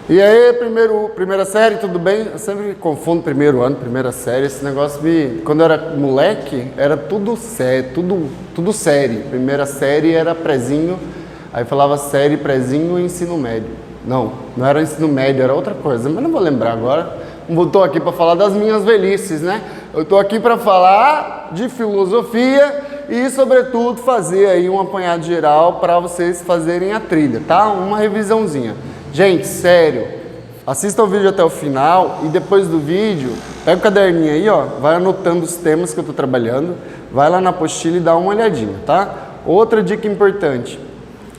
E aí, primeira série, tudo bem? Eu sempre confundo primeiro ano, primeira série. Esse negócio quando eu era moleque, era tudo série, tudo série. Primeira série era prezinho, aí falava série, prezinho e ensino médio. Não era ensino médio, era outra coisa, mas não vou lembrar agora. Não estou aqui para falar das minhas velhices, né? Eu estou aqui para falar de filosofia e, sobretudo, fazer aí um apanhado geral para vocês fazerem a trilha, tá? Uma revisãozinha. Gente, sério, assista o vídeo até o final e depois do vídeo, pega o caderninho aí, ó, vai anotando os temas que eu estou trabalhando, vai lá na apostila e dá uma olhadinha, tá? Outra dica importante,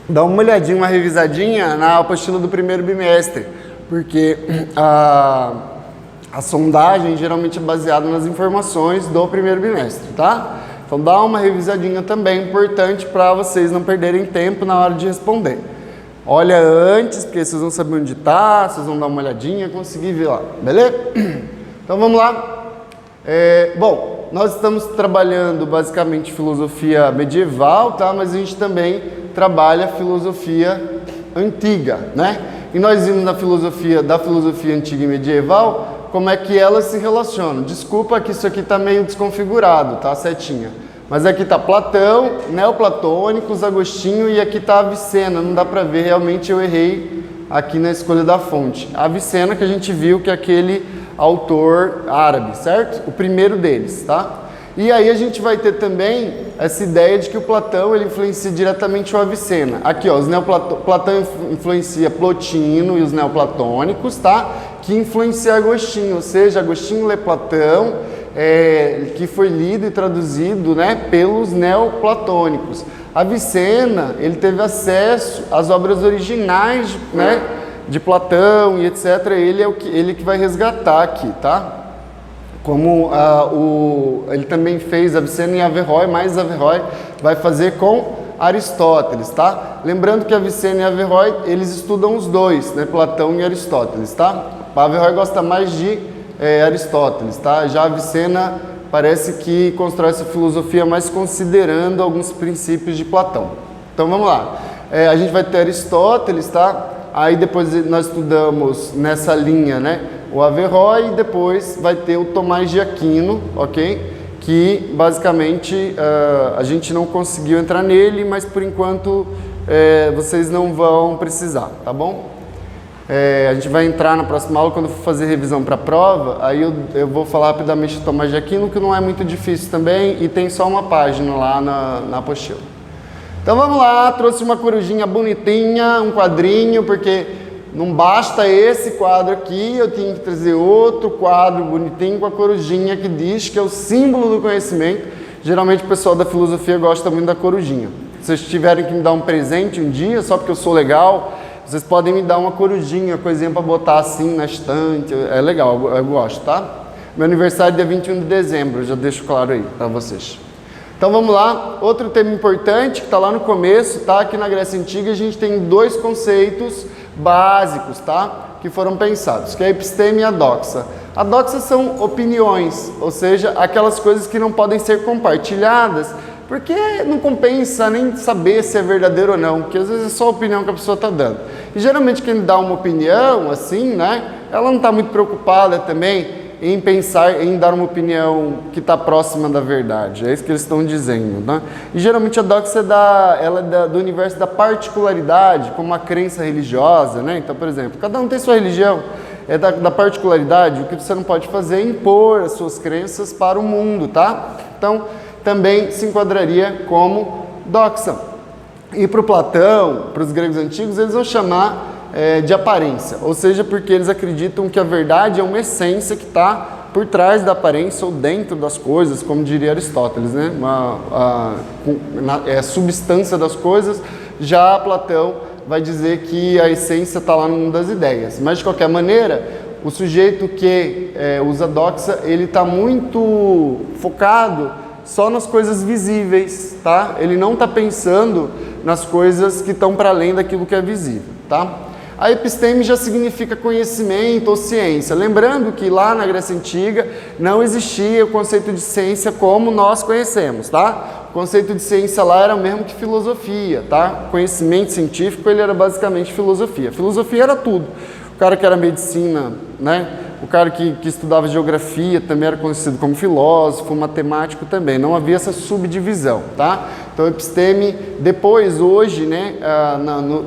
dá uma olhadinha, uma revisadinha na apostila do primeiro bimestre, porque a sondagem geralmente é baseada nas informações do primeiro bimestre, tá? Então dá uma revisadinha também, importante para vocês não perderem tempo na hora de responder. Olha antes, porque vocês vão saber onde está, vocês vão dar uma olhadinha, conseguir ver lá, beleza? Então vamos lá. Bom, nós estamos trabalhando basicamente filosofia medieval, tá? Mas a gente também trabalha filosofia antiga, né? E nós vimos da filosofia antiga e medieval, como é que elas se relacionam. Desculpa que isso aqui está meio desconfigurado, tá, setinha? Mas aqui está Platão, neoplatônicos, Agostinho e aqui está Avicena. Não dá para ver, realmente eu errei aqui na escolha da fonte. Avicena que a gente viu que é aquele autor árabe, certo? O primeiro deles, tá? E aí a gente vai ter também essa ideia de que o Platão ele influencia diretamente o Avicena. Aqui, ó, Platão influencia Plotino e os neoplatônicos, tá? Que influencia Agostinho, ou seja, Agostinho lê Platão, que foi lido e traduzido, né, pelos neoplatônicos. Avicena, ele teve acesso às obras originais, né, de Platão e etc. Ele que vai resgatar aqui, tá? Como ele também fez Avicena e Averroes, mas Averroes vai fazer com Aristóteles, tá? Lembrando que Avicena e Averroes, eles estudam os dois, né, Platão e Aristóteles, tá? Averroes gosta mais de Aristóteles, tá? Já Avicena parece que constrói essa filosofia mais considerando alguns princípios de Platão. Então vamos lá. A gente vai ter Aristóteles, tá? Aí depois nós estudamos nessa linha, né? O Averroes e depois vai ter o Tomás de Aquino, ok? Que basicamente a gente não conseguiu entrar nele, mas por enquanto vocês não vão precisar, tá bom? A gente vai entrar na próxima aula, quando eu for fazer revisão para a prova, aí eu vou falar rapidamente do Tomás de Aquino, que não é muito difícil também, e tem só uma página lá na apostila. Então vamos lá, trouxe uma corujinha bonitinha, um quadrinho, porque não basta esse quadro aqui, eu tinha que trazer outro quadro bonitinho com a corujinha que diz que é o símbolo do conhecimento. Geralmente o pessoal da filosofia gosta muito da corujinha. Se vocês tiverem que me dar um presente um dia, só porque eu sou legal, vocês podem me dar uma corujinha, coisinha para botar assim na estante, é legal, eu gosto, tá? Meu aniversário é dia 21 de dezembro, já deixo claro aí para vocês. Então vamos lá, outro tema importante que está lá no começo, tá? Aqui na Grécia Antiga a gente tem dois conceitos básicos, tá? Que foram pensados, que é a episteme e a doxa. A doxa são opiniões, ou seja, aquelas coisas que não podem ser compartilhadas, porque não compensa nem saber se é verdadeiro ou não, porque às vezes é só a opinião que a pessoa está dando. E geralmente quem dá uma opinião, assim, né, ela não está muito preocupada também em pensar em dar uma opinião que está próxima da verdade. É isso que eles estão dizendo, né? E geralmente a doxa é do universo da particularidade, como uma crença religiosa, né? Então, por exemplo, cada um tem sua religião, é da particularidade, o que você não pode fazer é impor as suas crenças para o mundo, tá? Então, também se enquadraria como doxa. E para o Platão, para os gregos antigos, eles vão chamar de aparência, ou seja, porque eles acreditam que a verdade é uma essência que está por trás da aparência ou dentro das coisas, como diria Aristóteles, né? É a substância das coisas. Já Platão vai dizer que a essência está lá no mundo das ideias. Mas, de qualquer maneira, o sujeito que usa doxa, ele está muito focado só nas coisas visíveis, tá? Ele não está pensando nas coisas que estão para além daquilo que é visível, tá? A episteme já significa conhecimento ou ciência. Lembrando que lá na Grécia Antiga não existia o conceito de ciência como nós conhecemos, tá? O conceito de ciência lá era o mesmo que filosofia, tá? O conhecimento científico, ele era basicamente filosofia. Filosofia era tudo. o cara que era medicina, né? O cara que estudava geografia também era conhecido como filósofo, matemático também. Não havia essa subdivisão, tá? Então, episteme, depois, hoje, né,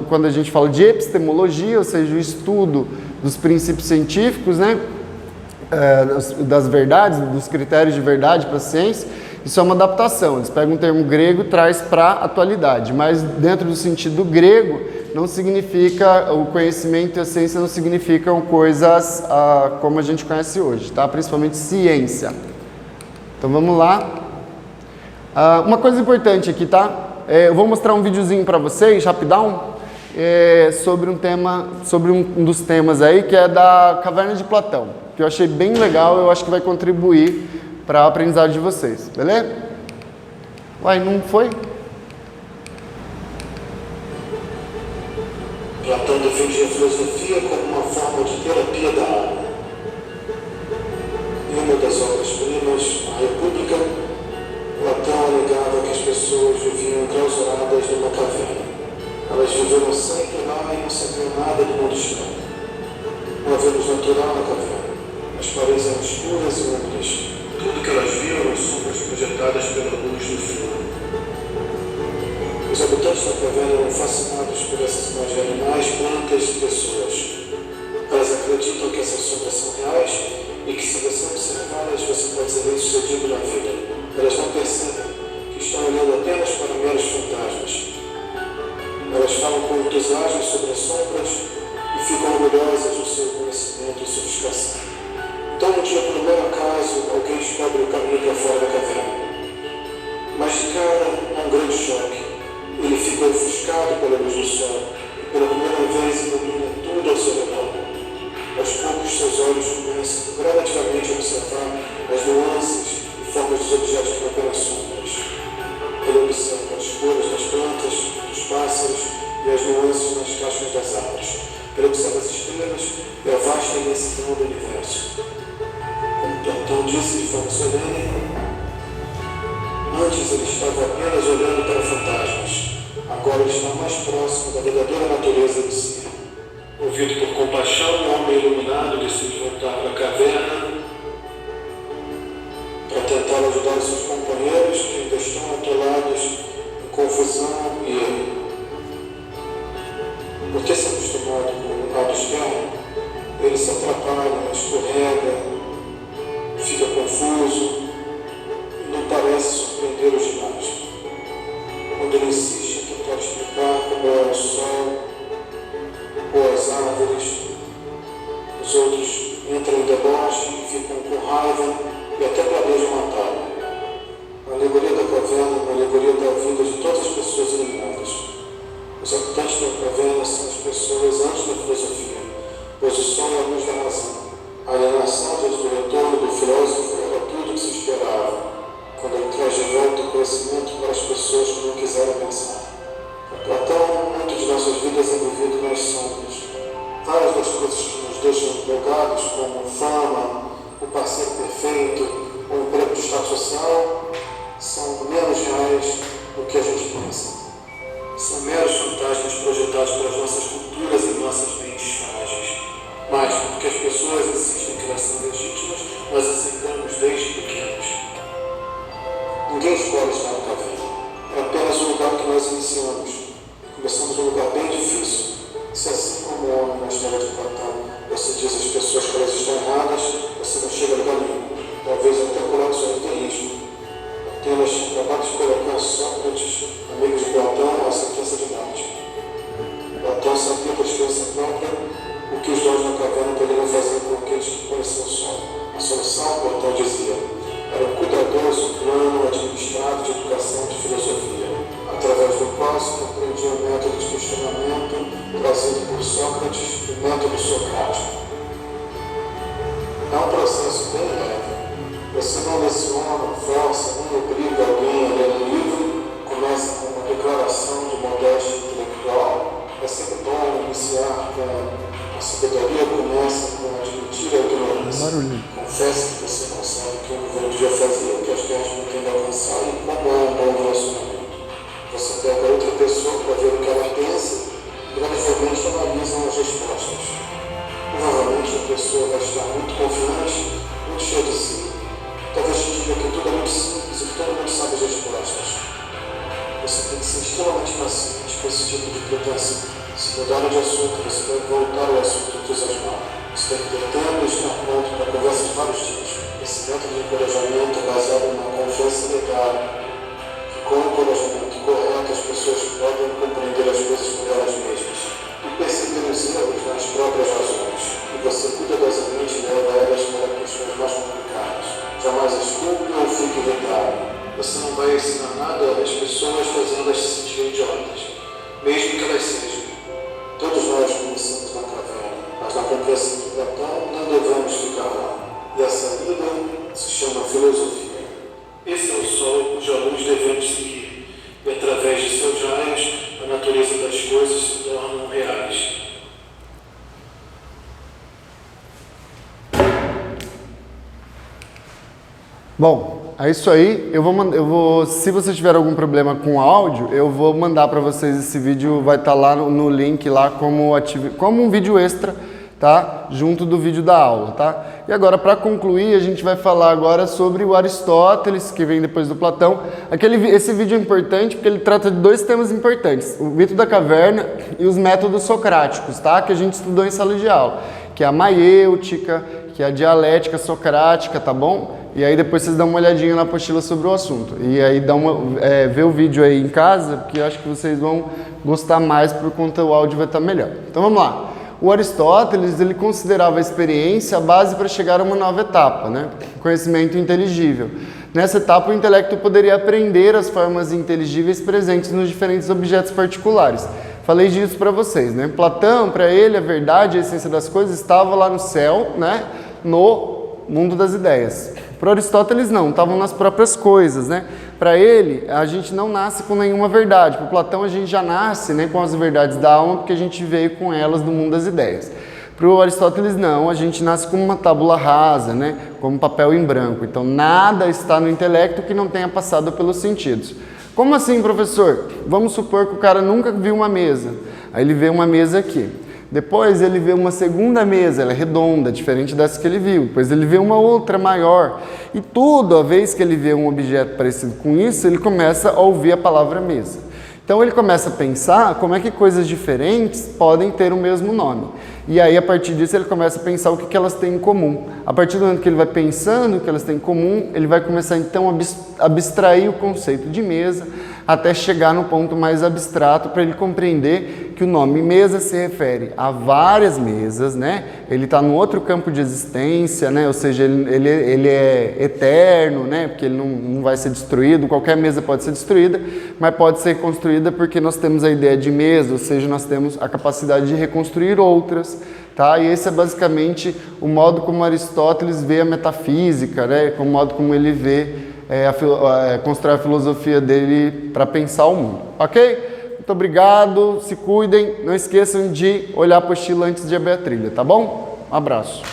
quando a gente fala de epistemologia, ou seja, o estudo dos princípios científicos, né, das verdades, dos critérios de verdade para a ciência, isso é uma adaptação. Eles pegam um termo grego e traz para a atualidade, mas dentro do sentido grego, não significa, o conhecimento e a ciência não significam coisas como a gente conhece hoje, tá? Principalmente ciência. Então vamos lá. Uma coisa importante aqui, tá? Eu vou mostrar um videozinho para vocês, rapidão, sobre um tema, sobre um dos temas aí, que é da Caverna de Platão, que eu achei bem legal, eu acho que vai contribuir para a aprendizagem de vocês, beleza? Uai, não foi? Platão defendia a filosofia como uma forma de terapia da alma. Em uma das obras-primas, A República, Platão alegava que as pessoas viviam enclausuradas numa caverna. Elas viveram sempre lá e não sabiam nada do mundo externo. Não havia luz natural na caverna. As paredes eram escuras e úmidas. Tudo que elas viam eram sombras projetadas pela luz do fundo. Os habitantes da caverna eram fascinados por essas imagens de animais, plantas e pessoas. Elas acreditam que essas sombras são reais e que, se você observá-las, você pode ser bem-sucedido na vida. Elas não percebem que estão olhando apenas para meros fantasmas. Elas falam com entusiasmo sobre as sombras e ficam orgulhosas do seu conhecimento e sofisticação. Então, um dia, por um mero acaso, alguém descobre o caminho para fora da caverna. Mas de cara, há um grande choque. Ele fica ofuscado pela luz do sol e pela primeira vez ilumina tudo ao seu redor. Aos poucos, seus olhos começam gradativamente a observar as nuances e formas dos objetos que não apenas sombras. Ele observa as cores das plantas, dos pássaros e as nuances nas cascas das árvores. Ele observa as estrelas e a vasta imensidão do universo. Como Platão disse de forma solene, antes ele estava apenas olhando para fantasmas. Agora ele está mais próximo da verdadeira natureza do ser. Movido por compaixão, o homem iluminado decide voltar para a caverna para tentar ajudar os seus companheiros que ainda estão atolados em confusão e erro. Por ter se acostumado com o lado externo, ele se atrapalha, escorrega, fica confuso e não parece surpreender os demais. Quando ele insiste em tentar explicar como é o sol ou as árvores, os outros entram em deboche e ficam com raiva e até planejam matá-lo. A alegoria da caverna é uma alegoria da vida de todas as pessoas iluminadas. Os habitantes da caverna são as pessoas antes da filosofia, pois o sol é a luz da razão. A alienação diante do retorno do filósofo era tudo o que se esperava, quando ele traz de volta o conhecimento para as pessoas que não quiseram pensar. Para Platão, muito de nossas vidas é vivido nas sombras. Várias das coisas que nos deixam empolgados, como fama, o parceiro perfeito, ou o emprego de estado social, são menos reais do que a gente pensa. São meros fantasmas projetados pelas nossas culturas e nossas mentes frágeis. Mas, porque as pessoas insistem que elas são legítimas, nós aceitamos desde pequenos. Ninguém escolhe estar na caverna. É apenas um lugar que nós iniciamos. Começamos um lugar bem difícil. Se assim como o homem na história de Platão, você diz às pessoas que elas estão erradas, você não chega a lugar nenhum. Talvez até coloque sua vida em risco. Apenas acabado de colocar Sócrates, amigo de Platão, a sentença de morte. Platão sabia por experiência própria o que os donos da caverna poderiam fazer com aqueles que conheciam o sol. A solução, Platão dizia, era um cuidadoso plano administrado de educação de filosofia, através do qual se compreendia o método de questionamento trazido por Sócrates e o método socrático. É um processo bem leve. Você não leciona, força, nem obriga alguém a ler um livro, começa com uma declaração de modéstia intelectual. É sempre bom iniciar com a sabedoria, começa com admitir a ignorância. Confesse que você não sabe o que o governo devia fazer, o que as terras não têm de alcançar e como é um bom relacionamento. Você pega outra pessoa para ver o que ela pensa e gradualmente analisam as respostas. pessoa vai estar muito confiante, muito cheia de si. Talvez te diga que tudo é muito simples e que todo mundo sabe as respostas. Você tem que ser extremamente paciente com esse tipo de pretensão. Se mudar de assunto, você deve voltar ao assunto entusiasmado. Você tem que ter tempo e estar pronto para conversas de vários tipos. Esse método de encorajamento é baseado numa confiança legal. Que com o encorajamento correto, as pessoas podem compreender as coisas por elas mesmas e perceber os erros nas próprias razões. E você cuidadosamente leva elas para questões mais complicadas. Jamais as culpe ou fique irritado. Você não vai ensinar nada às pessoas fazendo-as se sentirem idiotas, mesmo que elas sejam. Todos nós começamos na caverna, mas na compreensão de Platão não devemos ficar lá. E essa vida se chama filosofia. Esse é o sol cuja luz devemos seguir, e através de seus raios, a natureza das coisas se tornam reais. Bom, é isso aí. Se vocês tiverem algum problema com o áudio, eu vou mandar para vocês esse vídeo, vai estar lá no link lá como um vídeo extra, tá? Junto do vídeo da aula, tá? E agora, para concluir, a gente vai falar agora sobre o Aristóteles, que vem depois do Platão. Esse vídeo é importante porque ele trata de dois temas importantes: o mito da caverna e os métodos socráticos, tá? Que a gente estudou em sala de aula, que é a maiêutica, que é a dialética socrática, tá bom? E aí depois vocês dão uma olhadinha na apostila sobre o assunto. E aí vê o vídeo aí em casa, porque eu acho que vocês vão gostar mais por conta o áudio vai estar melhor. Então vamos lá. O Aristóteles, ele considerava a experiência a base para chegar a uma nova etapa, né? Conhecimento inteligível. Nessa etapa, o intelecto poderia aprender as formas inteligíveis presentes nos diferentes objetos particulares. Falei disso para vocês, né? Platão, para ele, a verdade, a essência das coisas estava lá no céu, né? No mundo das ideias. Para Aristóteles não, estavam nas próprias coisas, né? Para ele, a gente não nasce com nenhuma verdade. Para Platão, a gente já nasce, né, com as verdades da alma, porque a gente veio com elas do mundo das ideias. Para o Aristóteles não, a gente nasce como uma tábula rasa, né, como papel em branco. Então nada está no intelecto que não tenha passado pelos sentidos. Como assim, professor? Vamos supor que o cara nunca viu uma mesa. Aí ele vê uma mesa aqui. Depois ele vê uma segunda mesa, ela é redonda, diferente dessa que ele viu. Depois ele vê uma outra maior. E toda vez que ele vê um objeto parecido com isso, ele começa a ouvir a palavra mesa. Então ele começa a pensar como é que coisas diferentes podem ter o mesmo nome. E aí, a partir disso, ele começa a pensar o que elas têm em comum. A partir do momento que ele vai pensando o que elas têm em comum, ele vai começar, então, a abstrair o conceito de mesa até chegar no ponto mais abstrato para ele compreender que o nome mesa se refere a várias mesas, né? Ele está no outro campo de existência, né? Ou seja, ele é eterno, né? Porque ele não vai ser destruído, qualquer mesa pode ser destruída, mas pode ser construída porque nós temos a ideia de mesa, ou seja, nós temos a capacidade de reconstruir outras. Tá? E esse é basicamente o modo como Aristóteles vê a metafísica, né? O modo como ele vê, constrói a filosofia dele para pensar o mundo. Ok? Muito obrigado, se cuidem, não esqueçam de olhar a apostila antes de abrir a trilha, tá bom? Um abraço.